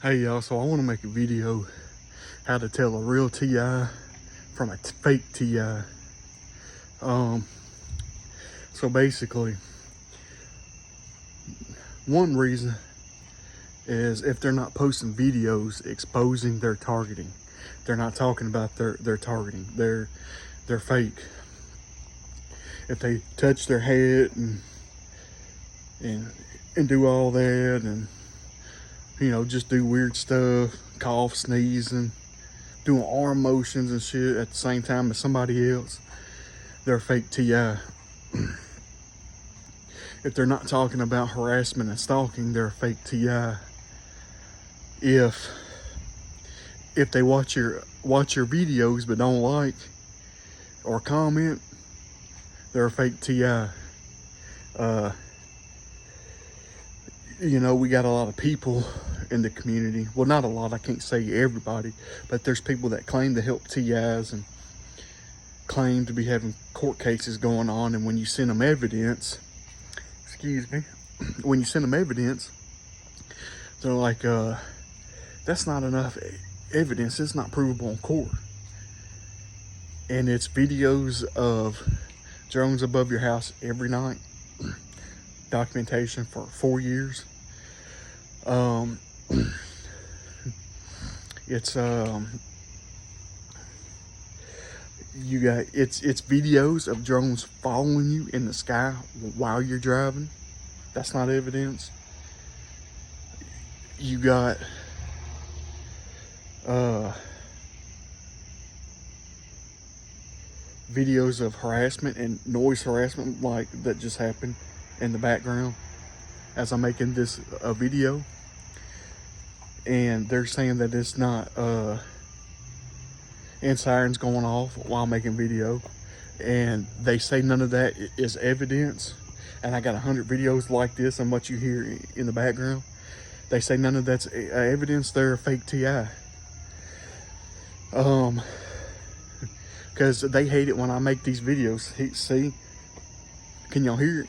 Hey y'all, so I want to make a video how to tell a real TI from a fake TI. So basically, one reason is if they're not posting videos exposing their targeting. They're not talking about their targeting. They're fake. If they touch their head and do all that and just do weird stuff, cough, sneezing, doing arm motions and shit at the same time as somebody else, they're fake TI. If they're not talking about harassment and stalking, they're a fake TI. If they watch your videos but don't like or comment, they're a fake TI. We got a lot of people in the community. Well, not a lot, I can't say everybody, but there's people that claim to help TIs and claim to be having court cases going on. And when you send them evidence, when you send them evidence, they're like, that's not enough evidence. It's not provable in court. And it's videos of drones above your house every night. Documentation for 4 years. It's videos of drones following you in the sky while you're driving. That's not evidence. You got videos of harassment and noise harassment like that just happened in the background as I'm making this video, and they're saying that it's not and sirens going off while making video, and they say none of that is evidence. And I got 100 videos like this and what you hear in the background. They say none of that's evidence. They're a fake TI. Because they hate it when I make these videos. See, can y'all hear it?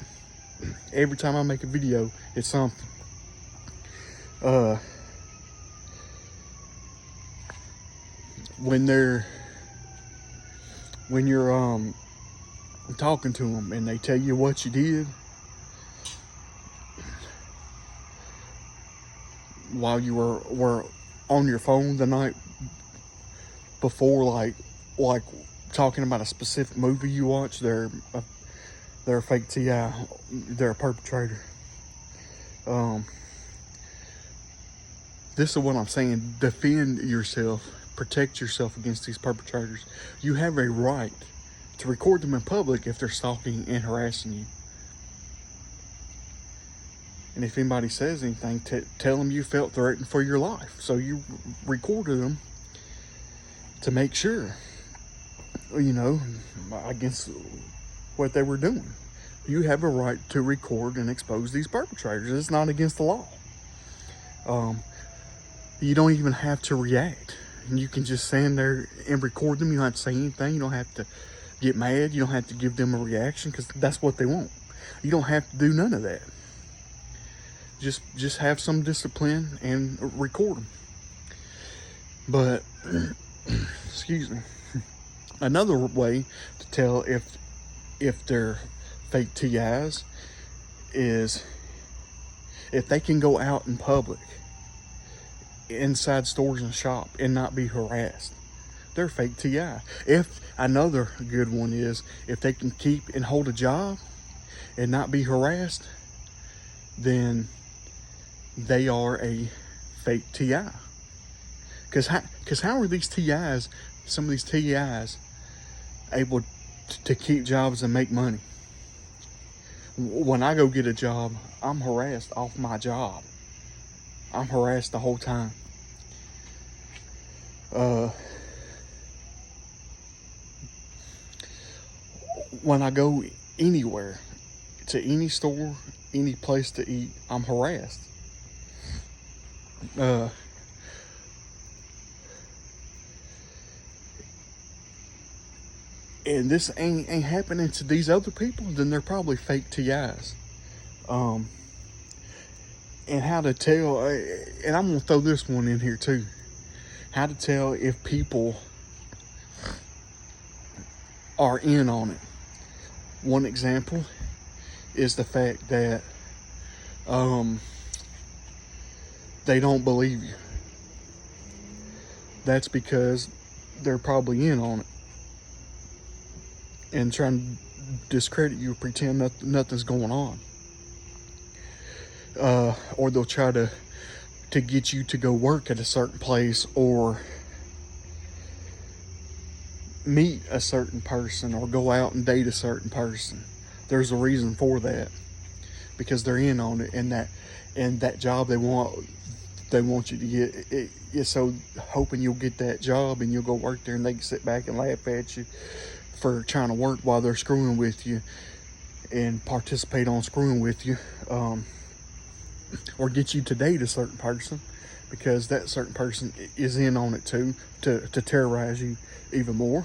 Every time I make a video, it's something. When you're talking to them and they tell you what you did while you were on your phone the night before, like talking about a specific movie you watched, they're a fake TI. They're a perpetrator. This is what I'm saying. Defend yourself. Protect yourself against these perpetrators. You have a right to record them in public if they're stalking and harassing you. And if anybody says anything, tell them you felt threatened for your life. So you recorded them to make sure, against what they were doing. You have a right to record and expose these perpetrators. It's not against the law. You don't even have to react. And you can just stand there and record them. You don't have to say anything. You don't have to get mad. You don't have to give them a reaction because that's what they want. You don't have to do none of that. Just have some discipline and record them. But, excuse me. Another way to tell if they're fake TIs is if they can go out in public, inside stores and shop, and not be harassed. They're fake TI. If another good one is if they can keep and hold a job and not be harassed, then they are a fake TI. Because how are these TIs, some of these TIs, able to keep jobs and make money? When I go get a job, I'm harassed off my job. I'm harassed the whole time. When I go anywhere, to any store, any place to eat, I'm harassed. And this ain't happening to these other people, then they're probably fake TIs. And how to tell, and I'm going to throw this one in here too. How to tell if people are in on it. One example is the fact that they don't believe you. That's because they're probably in on it and trying to discredit you, pretend nothing's going on. Or they'll try to get you to go work at a certain place or meet a certain person or go out and date a certain person. There's a reason for that, because they're in on it, and that job they want you to get it, so hoping you'll get that job and you'll go work there and they can sit back and laugh at you for trying to work while they're screwing with you and participate on screwing with you, or get you to date a certain person because that certain person is in on it too, to terrorize you even more.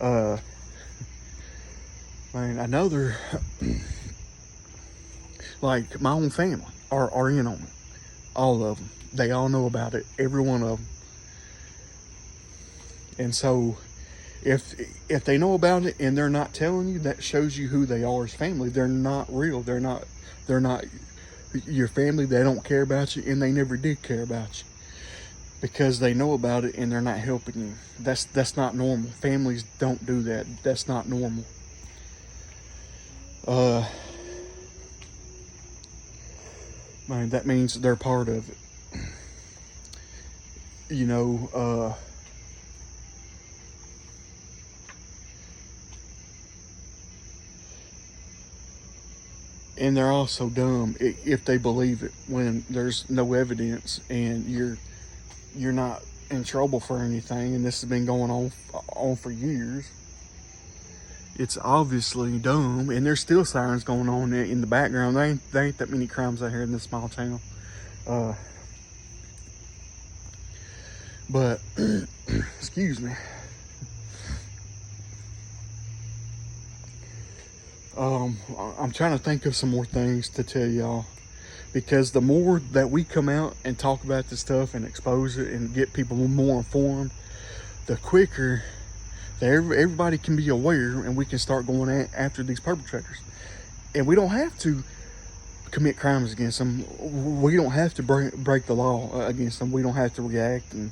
Man, I know they're like my own family are in on it. All of them. They all know about it. Every one of them. And so if they know about it and they're not telling you, that shows you who they are as family. They're not real. They're not your family. They don't care about you, and they never did care about you, because they know about it and they're not helping you. That's not normal. Families don't do that. That's not normal. Man, that means they're part of it. You know, and they're also dumb if they believe it when there's no evidence and you're not in trouble for anything, and this has been going on for years. It's obviously dumb, and there's still sirens going on in the background. There ain't that many crimes out here in this small town. But excuse me. I'm trying to think of some more things to tell y'all, because the more that we come out and talk about this stuff and expose it and get people more informed, the quicker that everybody can be aware, and we can start going after these perpetrators. And we don't have to commit crimes against them. We don't have to break the law against them. We don't have to react and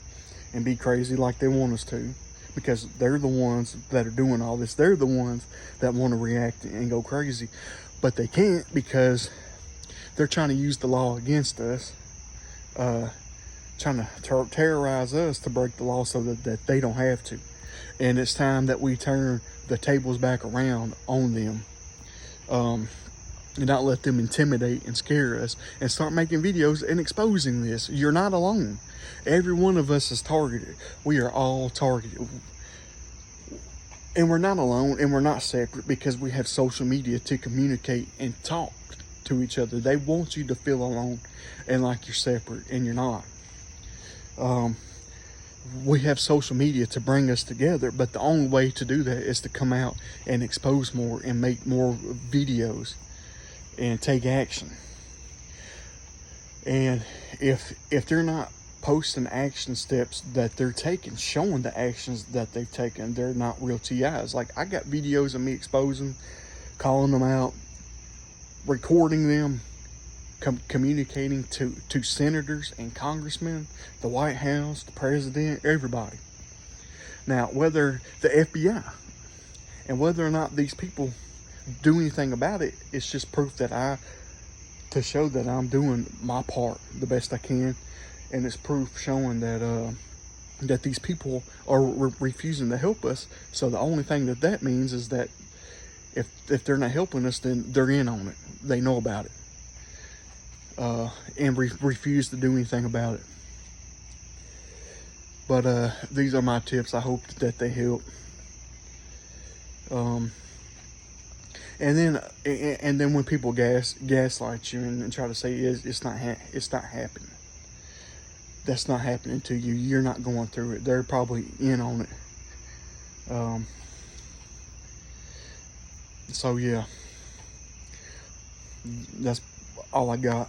be crazy like they want us to, because they're the ones that are doing all this. They're the ones that want to react and go crazy, but they can't, because they're trying to use the law against us, trying to terrorize us to break the law so that they don't have to. And it's time that we turn the tables back around on them, and not let them intimidate and scare us, and start making videos and exposing this. You're not alone. Every one of us is targeted. We are all targeted. And we're not alone, and we're not separate, because we have social media to communicate and talk to each other. They want you to feel alone and like you're separate, and you're not. We have social media to bring us together, but the only way to do that is to come out and expose more and make more videos and take action. And if they're not posting action steps that they're taking, showing the actions that they've taken, they're not real TIs. Like, I got videos of me exposing, calling them out, recording them, communicating to senators and congressmen, the White House, the president, everybody. Now, whether the FBI and whether or not these people do anything about it, it's just proof that to show that I'm doing my part the best I can. And it's proof showing that these people are refusing to help us. So the only thing that means is that if they're not helping us, then they're in on it. They know about it, and refuse to do anything about it. But these are my tips. I hope that they help. And then when people gaslight you and try to say it's not happening. That's not happening to you. You're not going through it. They're probably in on it. So yeah, that's all I got.